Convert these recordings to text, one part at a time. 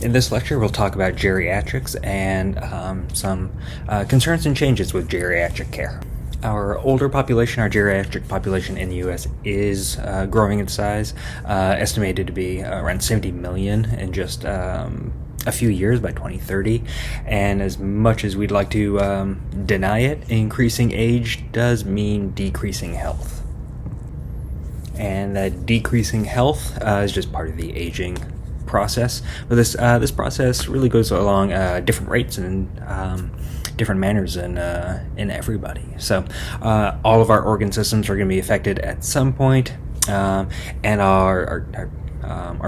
In this lecture, we'll talk about geriatrics and some concerns and changes with geriatric care. Our older population, our geriatric population in the U.S. is growing in size, estimated to be around 70 million in just a few years by 2030. And as much as we'd like to deny it, increasing age does mean decreasing health. And that decreasing health is just part of the aging process. But this process really goes along different rates and different manners in everybody. So all of our organ systems are going to be affected at some point, and our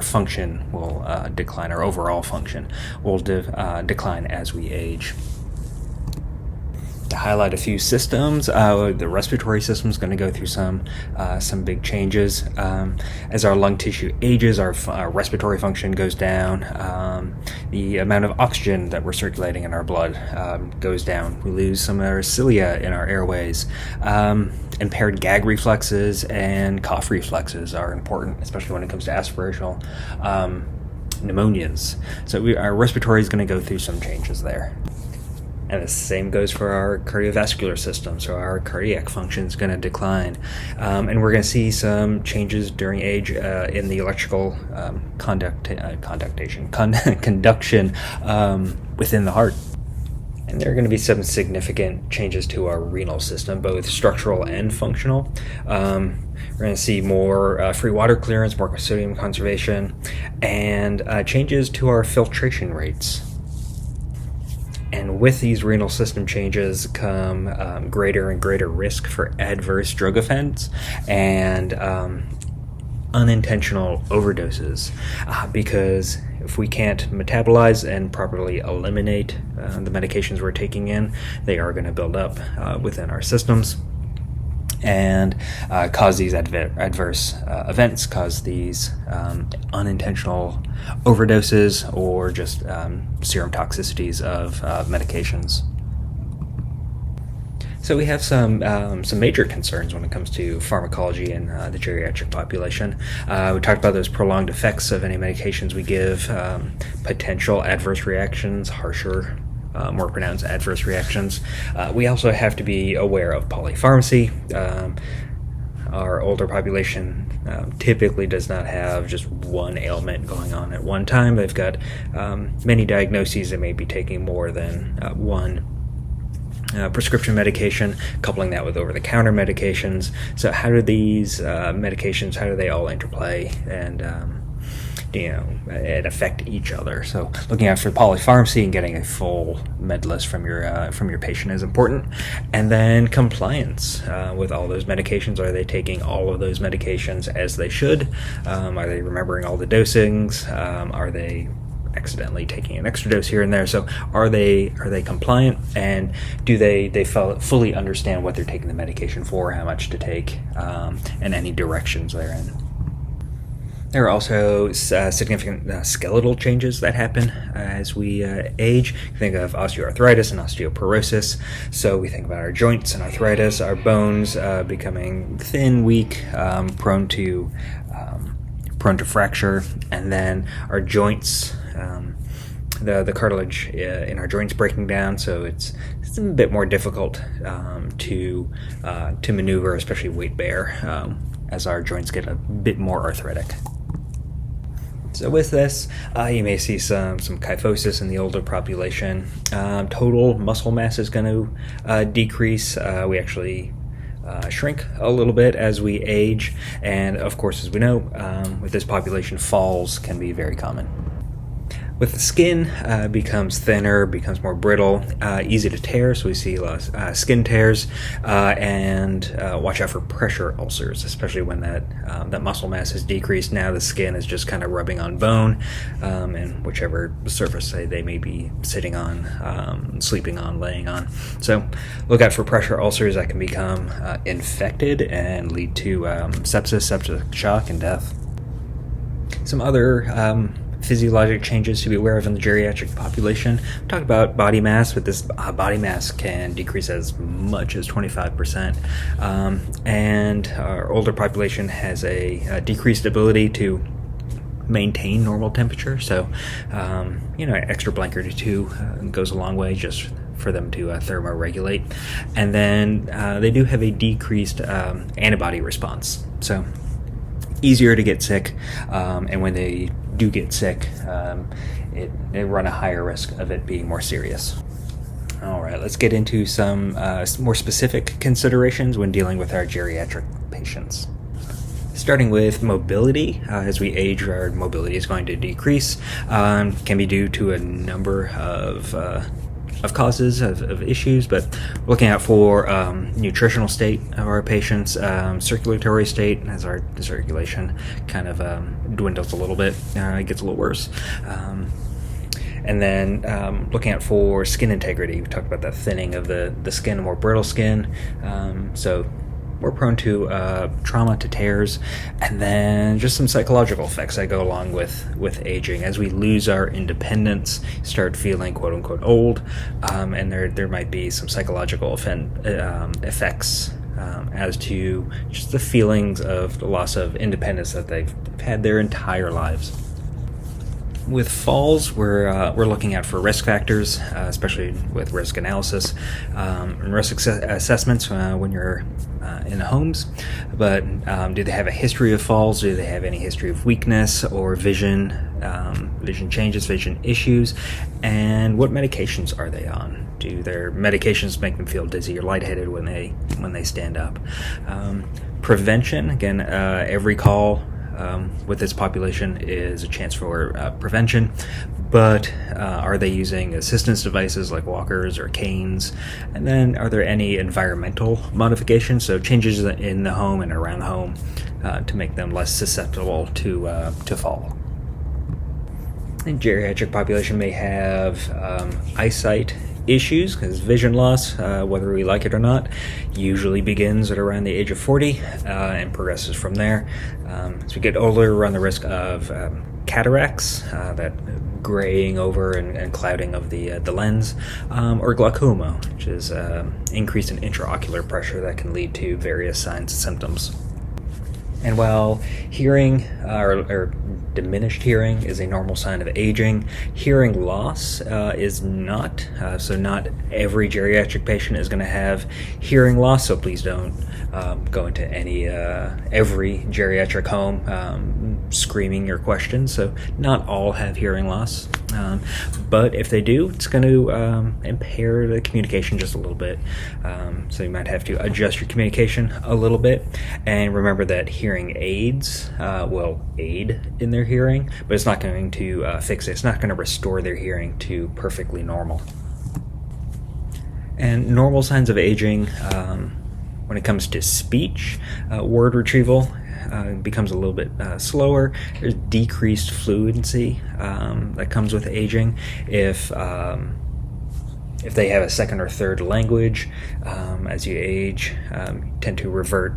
function will decline. Our overall function will decline as we age. To highlight a few systems, the respiratory system is going to go through some big changes. As our lung tissue ages, our respiratory function goes down. The amount of oxygen that we're circulating in our blood goes down. We lose some of our cilia in our airways. Impaired gag reflexes and cough reflexes are important, especially when it comes to aspirational pneumonias. So our respiratory is going to go through some changes there. And the same goes for our cardiovascular system. So our cardiac function is going to decline. And we're going to see some changes during age in the electrical conduction within the heart. And there are going to be some significant changes to our renal system, both structural and functional. We're going to see more free water clearance, more sodium conservation, and changes to our filtration rates. And with these renal system changes come greater and greater risk for adverse drug effects and unintentional overdoses, because if we can't metabolize and properly eliminate the medications we're taking in, they are going to build up within our systems and cause these adverse events, cause these unintentional overdoses or just serum toxicities of medications. So we have some major concerns when it comes to pharmacology in the geriatric population. We talked about those prolonged effects of any medications we give, potential adverse reactions, harsher, more pronounced adverse reactions. We also have to be aware of polypharmacy. Our older population typically does not have just one ailment going on at one time. They've got many diagnoses. They may be taking more than one prescription medication, coupling that with over-the-counter medications. So how do these medications, how do they all interplay and and affect each other? So looking out for polypharmacy and getting a full med list from your patient is important. And then compliance with all those medications. Are they taking all of those medications as they should? Are they remembering all the dosings? Are they accidentally taking an extra dose here and there? So are they compliant, and do they fully understand what they're taking the medication for, how much to take, and any directions they're in? There are also significant skeletal changes that happen as we age. Think of osteoarthritis and osteoporosis. So we think about our joints and arthritis, our bones becoming thin, weak, prone to fracture, and then our joints, the cartilage in our joints breaking down. So it's a bit more difficult to maneuver, especially weight bear, as our joints get a bit more arthritic. So with this, you may see some kyphosis in the older population. Total muscle mass is going to decrease. We actually shrink a little bit as we age, and of course, as we know, with this population, falls can be very common. With the skin, becomes thinner, becomes more brittle, easy to tear, so we see a lot of skin tears, and watch out for pressure ulcers, especially when that muscle mass is decreased. Now the skin is just kind of rubbing on bone, and whichever surface they may be sitting on, sleeping on, laying on. So look out for pressure ulcers that can become infected and lead to sepsis, septic shock, and death. Some other physiologic changes to be aware of in the geriatric population. We talk about body mass, but this body mass can decrease as much as 25%. And our older population has a decreased ability to maintain normal temperature. So, an extra blanket or two goes a long way just for them to thermoregulate. And then they do have a decreased antibody response. So easier to get sick, and when they do get sick, they run a higher risk of it being more serious. All right, let's get into some more specific considerations when dealing with our geriatric patients. Starting with mobility, as we age, our mobility is going to decrease. Can be due to a number of causes of issues, but looking out for nutritional state of our patients, circulatory state, as our circulation kind of dwindles a little bit, it gets a little worse. And then looking out for skin integrity. We talked about the thinning of the skin, more brittle skin. So we're prone to trauma, to tears, and then just some psychological effects that go along with aging. As we lose our independence, start feeling quote unquote old, and there might be some psychological effects as to just the feelings of the loss of independence that they've had their entire lives. With falls, we're looking out for risk factors, especially with risk analysis and risk assessments when you're in homes. But do they have a history of falls? Do they have any history of weakness or vision changes, vision issues? And what medications are they on? Do their medications make them feel dizzy or lightheaded when they stand up? Prevention, again, every call with this population is a chance for prevention, but are they using assistance devices like walkers or canes? And then are there any environmental modifications, so changes in the home and around the home to make them less susceptible to fall? The geriatric population may have eyesight issues, because vision loss, whether we like it or not, usually begins at around the age of 40 and progresses from there. As we get older, we run the risk of cataracts, that graying over and clouding of the lens, or glaucoma, which is increase in intraocular pressure that can lead to various signs and symptoms. And while hearing or diminished hearing is a normal sign of aging, hearing loss is not. So not every geriatric patient is going to have hearing loss, so please don't go into every geriatric home screaming your questions. So not all have hearing loss, but if they do, it's going to impair the communication just a little bit. So you might have to adjust your communication a little bit, and remember that hearing aids will aid in their hearing, but it's not going to fix it. It's not going to restore their hearing to perfectly normal. And normal signs of aging, when it comes to speech, word retrieval becomes a little bit slower. There's decreased fluency that comes with aging. If they have a second or third language, as you age, tend to revert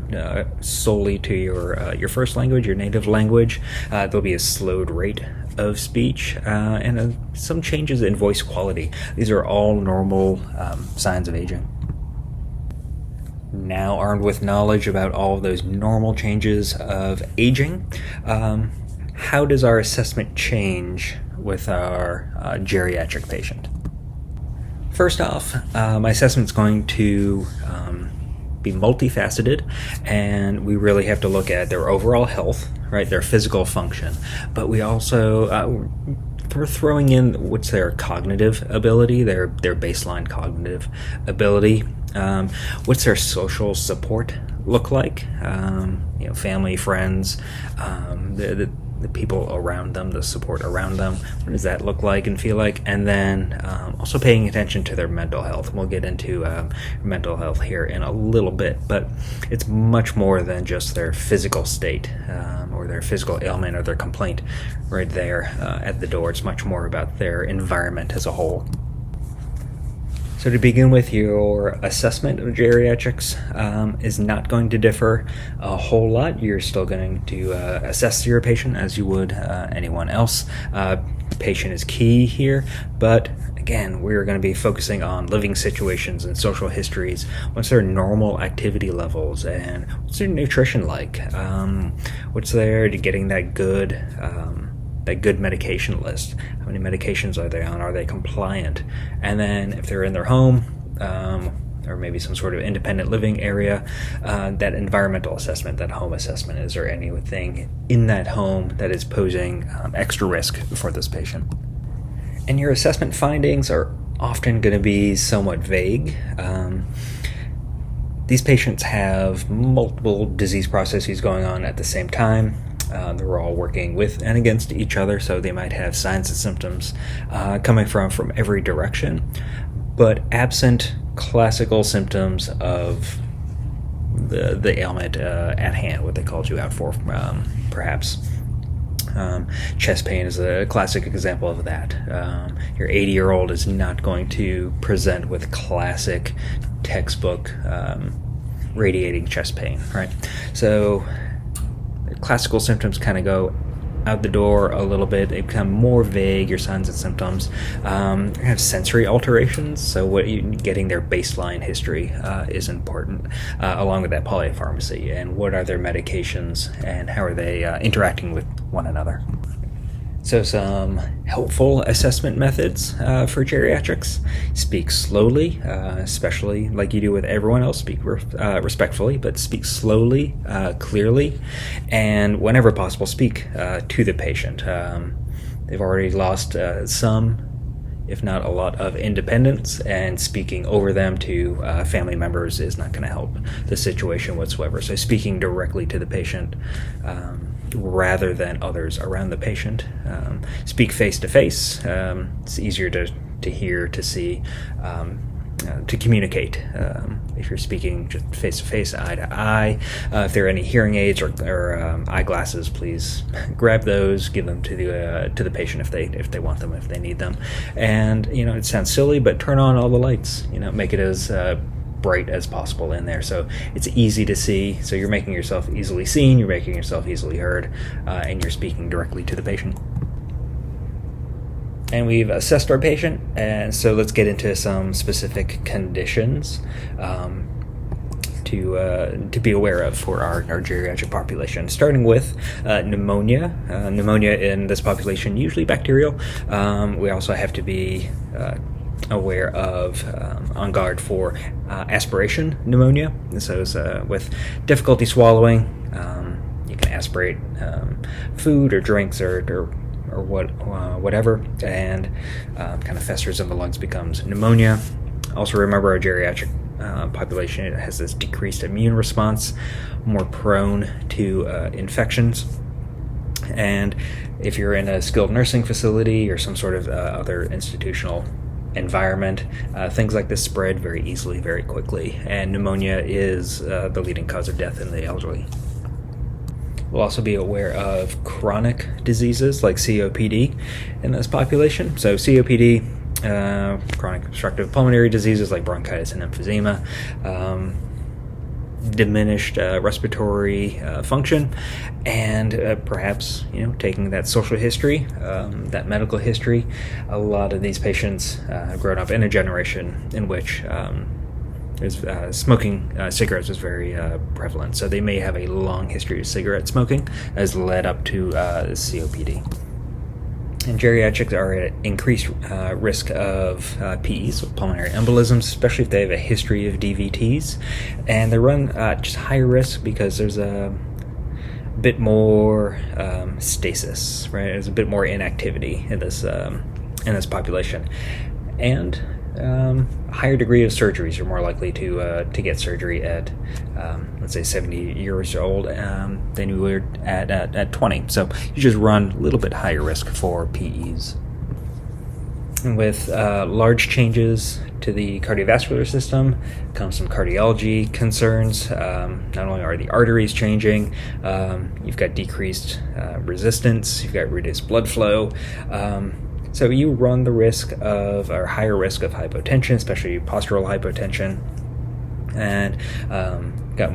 solely to your first language, your native language. There'll be a slowed rate of speech and some changes in voice quality. These are all normal signs of aging. Now armed with knowledge about all of those normal changes of aging, how does our assessment change with our geriatric patient? First off, my assessment's going to be multifaceted, and we really have to look at their overall health, right, their physical function, but we also we're throwing in what's their cognitive ability, their baseline cognitive ability. What's their social support look like? Family, friends, the people around them, the support around them. What does that look like and feel like? And then also paying attention to their mental health. We'll get into mental health here in a little bit, but it's much more than just their physical state or their physical ailment or their complaint right there at the door. It's much more about their environment as a whole. So to begin with, your assessment of geriatrics is not going to differ a whole lot. You're still going to assess your patient as you would anyone else. Patient is key here, but again, we're going to be focusing on living situations and social histories. What's their normal activity levels, and what's their nutrition like? What's there to getting that good that good medication list. How many medications are they on? Are they compliant? And then if they're in their home, or maybe some sort of independent living area, that environmental assessment, that home assessment. Is there anything in that home that is posing extra risk for this patient? And your assessment findings are often going to be somewhat vague. These patients have multiple disease processes going on at the same time. They're all working with and against each other, so they might have signs and symptoms coming from every direction. But absent classical symptoms of the ailment at hand, what they called you out for, perhaps. Chest pain is a classic example of that. Your 80-year-old is not going to present with classic textbook radiating chest pain, right? So classical symptoms kind of go out the door a little bit. They become more vague, your signs and symptoms. You have sensory alterations, so getting their baseline history is important, along with that polypharmacy, and what are their medications and how are they interacting with one another. So some helpful assessment methods for geriatrics. Speak slowly, especially like you do with everyone else. Speak respectfully, but speak slowly, clearly, and whenever possible, speak to the patient. They've already lost some, if not a lot, of independence, and speaking over them to family members is not going to help the situation whatsoever. So speaking directly to the patient rather than others around the patient. Speak face to face. It's easier to hear, to see, to communicate. If you're speaking just face to face, eye to eye, if there are any hearing aids or eyeglasses, please grab those, give them to the patient if they want them, if they need them. And it sounds silly, but turn on all the lights. Make it as bright as possible in there, so it's easy to see. So you're making yourself easily seen, you're making yourself easily heard, and you're speaking directly to the patient. And we've assessed our patient, and so let's get into some specific conditions to be aware of for our geriatric population, starting with pneumonia. Pneumonia in this population, usually bacterial. We also have to be aware of, on guard for aspiration pneumonia. So with difficulty swallowing, you can aspirate food or drinks or whatever, and kind of festers in the lungs, becomes pneumonia. Also remember, our geriatric population has this decreased immune response, more prone to infections. And if you're in a skilled nursing facility or some sort of other institutional environment, things like this spread very easily, very quickly, and pneumonia is the leading cause of death in the elderly. We'll also be aware of chronic diseases like COPD in this population. So COPD, chronic obstructive pulmonary diseases like bronchitis and emphysema, diminished respiratory function, and perhaps taking that social history, that medical history. A lot of these patients have grown up in a generation in which smoking cigarettes was very prevalent, so they may have a long history of cigarette smoking as led up to COPD. And geriatrics are at increased risk of PEs, so pulmonary embolisms, especially if they have a history of DVTs. And they run just higher risk because there's a bit more stasis, right? There's a bit more inactivity in this population. And higher degree of surgeries. You're more likely to get surgery at, let's say, 70 years old than you would at 20. So you just run a little bit higher risk for PEs. And with large changes to the cardiovascular system comes some cardiology concerns. Not only are the arteries changing, you've got decreased resistance, you've got reduced blood flow. So you run the risk of, or higher risk of, hypotension, especially postural hypotension, and got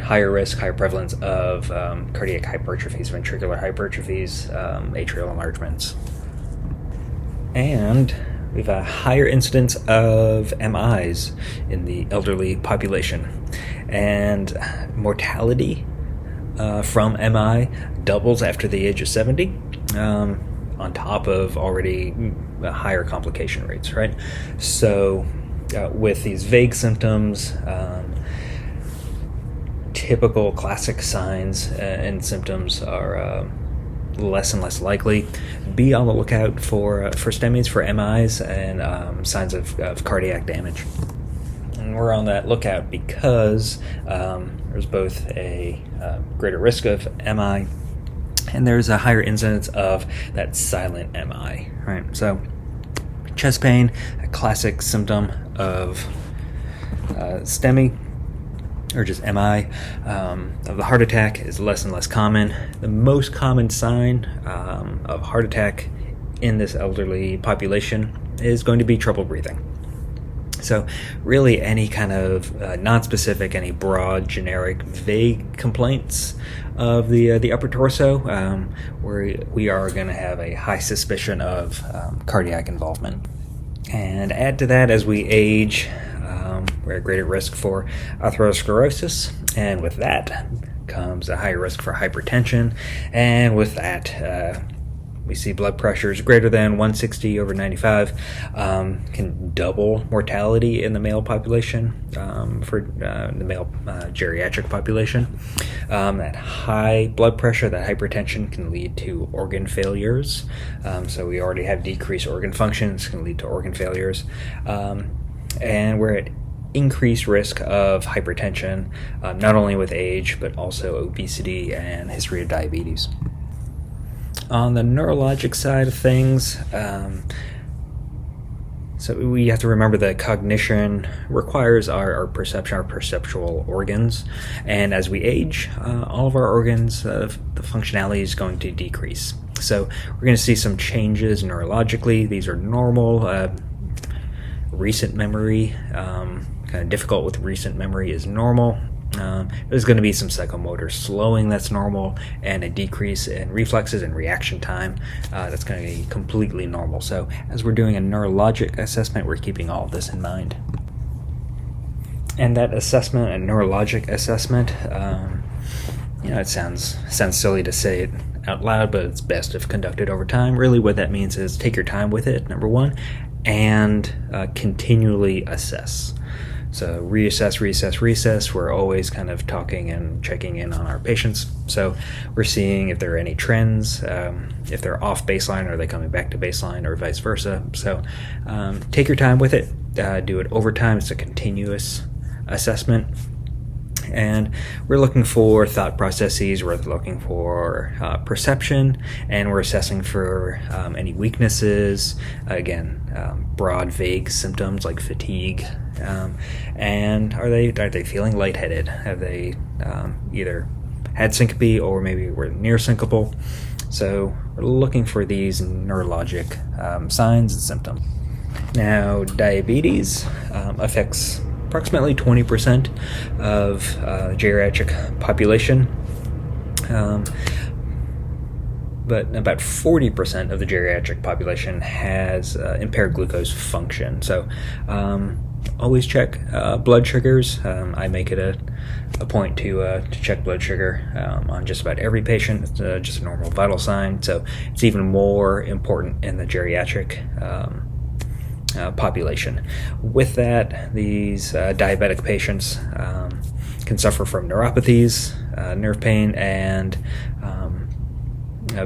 higher risk, higher prevalence of cardiac hypertrophies, ventricular hypertrophies, atrial enlargements. And we have a higher incidence of MIs in the elderly population. And mortality from MI doubles after the age of 70. on top of already higher complication rates, right? So with these vague symptoms, typical classic signs and symptoms are less and less likely. Be on the lookout for STEMIs, for MIs, and signs of cardiac damage. And we're on that lookout because there's both a greater risk of MI and there's a higher incidence of that silent MI, right? So chest pain, a classic symptom of STEMI, or just MI, of the heart attack is less and less common. The most common sign of heart attack in this elderly population is going to be trouble breathing. So really any kind of non-specific, any broad, generic, vague complaints of the upper torso, where we are going to have a high suspicion of cardiac involvement. And add to that, as we age, we're at greater risk for atherosclerosis, and with that comes a higher risk for hypertension, and with that we see blood pressures greater than 160/95 can double mortality in the male population, for the male geriatric population. That high blood pressure, that hypertension, can lead to organ failures. So we already have decreased organ functions, can lead to organ failures. And we're at increased risk of hypertension, not only with age, but also obesity and history of diabetes. On the neurologic side of things, so we have to remember that cognition requires our perception, our perceptual organs, and as we age, all of our organs, the functionality is going to decrease. So we're going to see some changes neurologically. These are normal. Recent memory, kind of difficult with recent memory, is normal. There's going to be some psychomotor slowing that's normal, and a decrease in reflexes and reaction time that's going to be completely normal. So as we're doing a neurologic assessment, we're keeping all of this in mind. And that assessment, a neurologic assessment, it sounds silly to say it out loud, but it's best if conducted over time. Really what that means is take your time with it, number one, and continually assess. So reassess. We're always kind of talking and checking in on our patients. So we're seeing if there are any trends, if they're off baseline, are they coming back to baseline, or vice versa. So take your time with it. Do it over time. It's a continuous assessment. And we're looking for thought processes, we're looking for perception, and we're assessing for any weaknesses, again, broad, vague symptoms like fatigue, and are they feeling lightheaded? Have they either had syncope or maybe were near syncopal? So we're looking for these neurologic signs and symptoms. Now, diabetes affects approximately 20% of the geriatric population, but about 40% of the geriatric population has impaired glucose function. So always check blood sugars. I make it a point to check blood sugar on just about every patient. It's just a normal vital sign. So it's even more important in the geriatric population. With that, these diabetic patients can suffer from neuropathies, nerve pain, and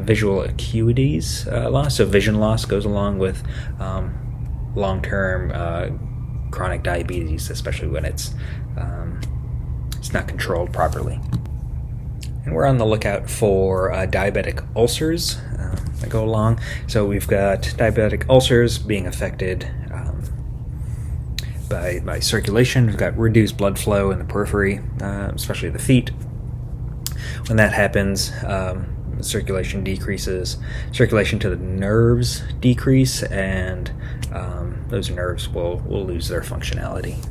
visual acuities loss. So vision loss goes along with long-term chronic diabetes, especially when it's not controlled properly. And we're on the lookout for diabetic ulcers that go along. So we've got diabetic ulcers being affected by circulation. We've got reduced blood flow in the periphery, especially the feet. When that happens, circulation decreases, circulation to the nerves decrease, and those nerves will lose their functionality.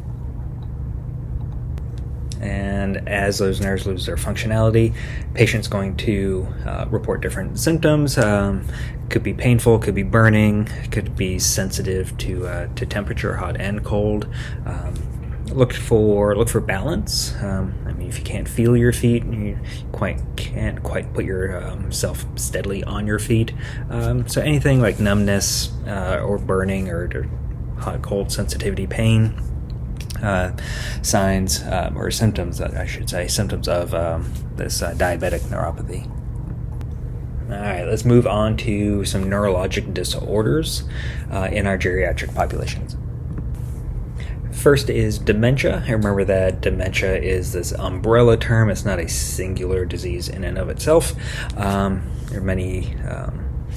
And as those nerves lose their functionality, patient's going to report different symptoms. Could be painful, could be burning, could be sensitive to temperature, hot and cold. Look for balance. I mean, if you can't feel your feet, you can't quite put yourself steadily on your feet. So anything like numbness or burning or hot, cold sensitivity, pain, signs or symptoms, I should say, symptoms of this diabetic neuropathy. All right, let's move on to some neurologic disorders in our geriatric populations. First is dementia. Remember that dementia is this umbrella term. It's not a singular disease in and of itself. There are many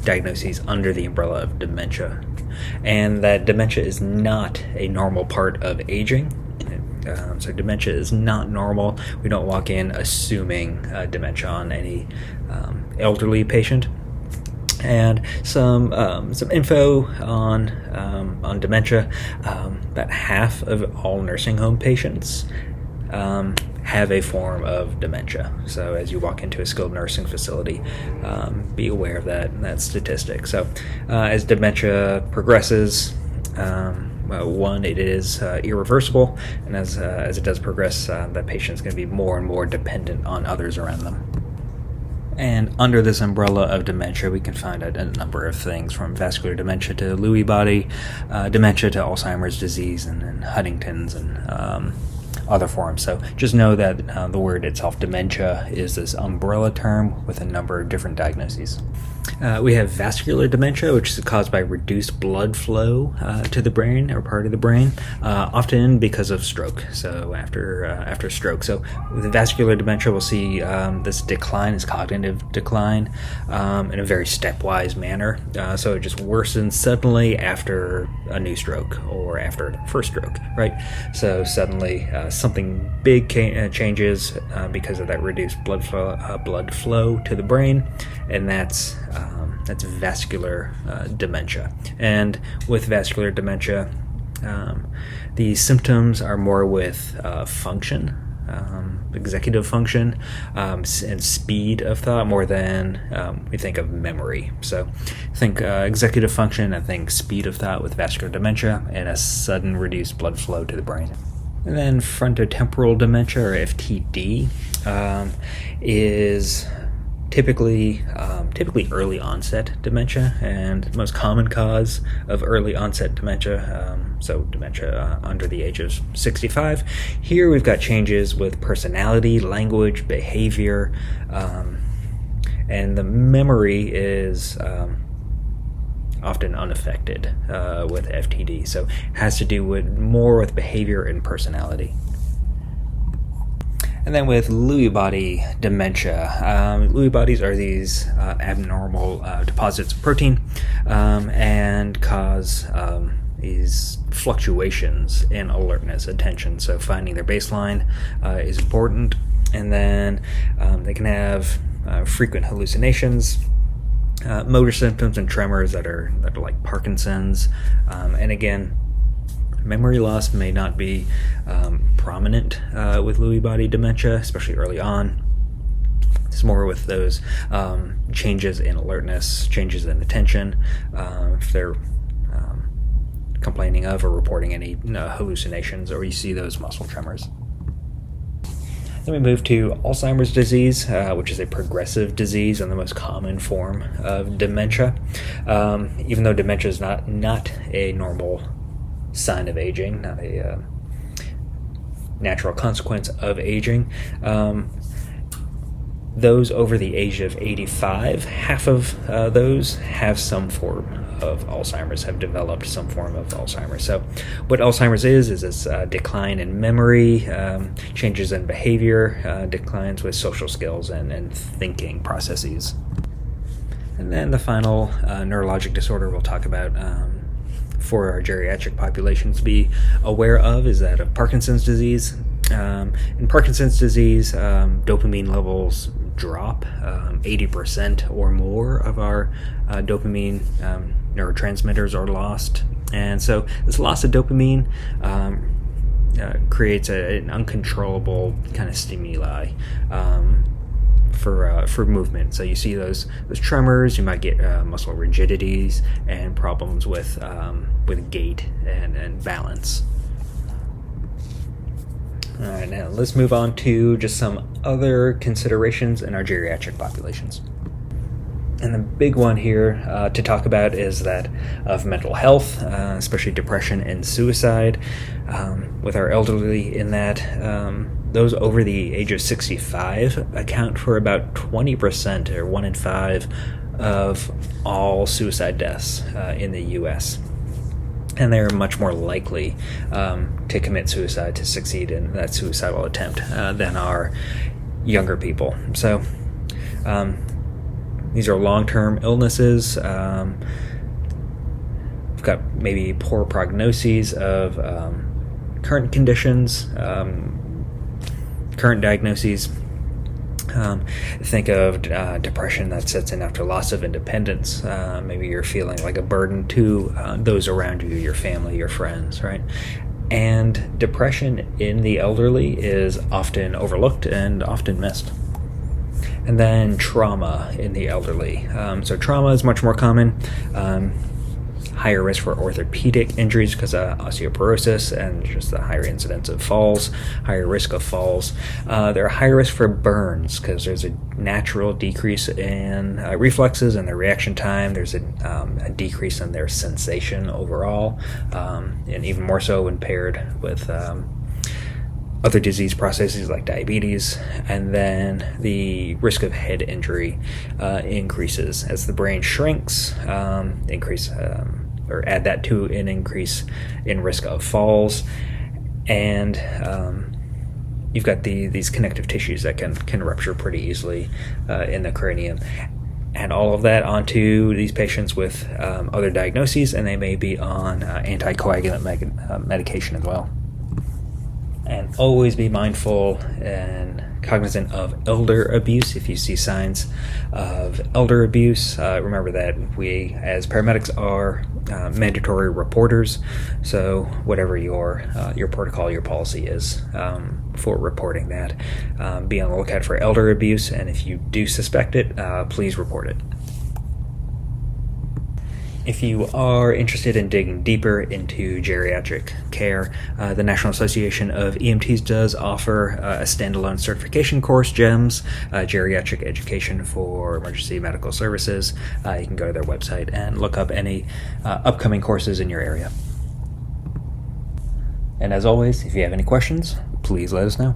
diagnoses under the umbrella of dementia. And that dementia is not a normal part of aging. So dementia is not normal. We don't walk in assuming dementia on any elderly patient. And some info on dementia. About half of all nursing home patients have a form of dementia. So as you walk into a skilled nursing facility, be aware of that statistic. So as dementia progresses, one, it is irreversible, and as it does progress, the patient's going to be more and more dependent on others around them. And under this umbrella of dementia, we can find a number of things, from vascular dementia to Lewy body dementia to Alzheimer's disease and Huntington's and other forms. So just know that the word itself, dementia, is this umbrella term with a number of different diagnoses. We have vascular dementia, which is caused by reduced blood flow to the brain or part of the brain, often because of stroke. So after stroke. So with vascular dementia, we'll see this decline, this cognitive decline, in a very stepwise manner. So it just worsens suddenly after a new stroke or after the first stroke, right? So suddenly something big changes because of that reduced blood flow to the brain, and that's vascular dementia. And with vascular dementia, the symptoms are more with function, executive function, and speed of thought more than we think of memory. So think executive function and think speed of thought with vascular dementia and a sudden reduced blood flow to the brain. And then frontotemporal dementia, or FTD, is typically early onset dementia, and the most common cause of early onset dementia, so dementia under the age of 65. Here we've got changes with personality, language, behavior, and the memory is often unaffected with FTD, so it has to do more with behavior and personality. And then with Lewy body dementia, Lewy bodies are these abnormal deposits of protein and cause these fluctuations in alertness, attention. So finding their baseline is important. And then they can have frequent hallucinations, motor symptoms and tremors that are like Parkinson's. And again, memory loss may not be prominent with Lewy body dementia, especially early on. It's more with those changes in alertness, changes in attention, if they're complaining of or reporting any hallucinations, or you see those muscle tremors. Then we move to Alzheimer's disease, which is a progressive disease and the most common form of dementia. Even though dementia is not a normal sign of aging, not a natural consequence of aging. Those over the age of 85, half of those have some form of Alzheimer's, have developed some form of Alzheimer's. So what Alzheimer's is this decline in memory, changes in behavior, declines with social skills and thinking processes. And then the final neurologic disorder we'll talk about for our geriatric population to be aware of is that of Parkinson's disease. In Parkinson's disease, dopamine levels drop. 80% or more of our dopamine neurotransmitters are lost. And so this loss of dopamine creates an uncontrollable kind of stimuli for movement. So you see those tremors, you might get muscle rigidities and problems with gait and balance. All right, now let's move on to just some other considerations in our geriatric populations. And the big one here to talk about is that of mental health, especially depression and suicide. With our elderly in that, those over the age of 65 account for about 20%, or 1 in 5, of all suicide deaths in the U.S. And they're much more likely to commit suicide, to succeed in that suicidal attempt than are younger people. So these are long-term illnesses. We've got maybe poor prognoses of current conditions, current diagnoses. Think of depression that sets in after loss of independence. Maybe you're feeling like a burden to those around you, your family, your friends, right? And depression in the elderly is often overlooked and often missed. And then trauma in the elderly. So trauma is much more common. Higher risk for orthopedic injuries because of osteoporosis and just the higher incidence of falls, higher risk of falls. They're higher risk for burns because there's a natural decrease in reflexes and their reaction time. There's a decrease in their sensation overall, and even more so when paired with other disease processes like diabetes. And then the risk of head injury increases as the brain shrinks, or add that to an increase in risk of falls. And you've got these connective tissues that can rupture pretty easily in the cranium. And all of that onto these patients with other diagnoses, and they may be on anticoagulant medication as well. And always be mindful and cognizant of elder abuse. If you see signs of elder abuse, remember that we as paramedics are mandatory reporters. So whatever your protocol, your policy is for reporting that, be on the lookout for elder abuse. And if you do suspect it, please report it. If you are interested in digging deeper into geriatric care, the National Association of EMTs does offer a standalone certification course, GEMS, Geriatric Education for Emergency Medical Services. You can go to their website and look up any upcoming courses in your area. And as always, if you have any questions, please let us know.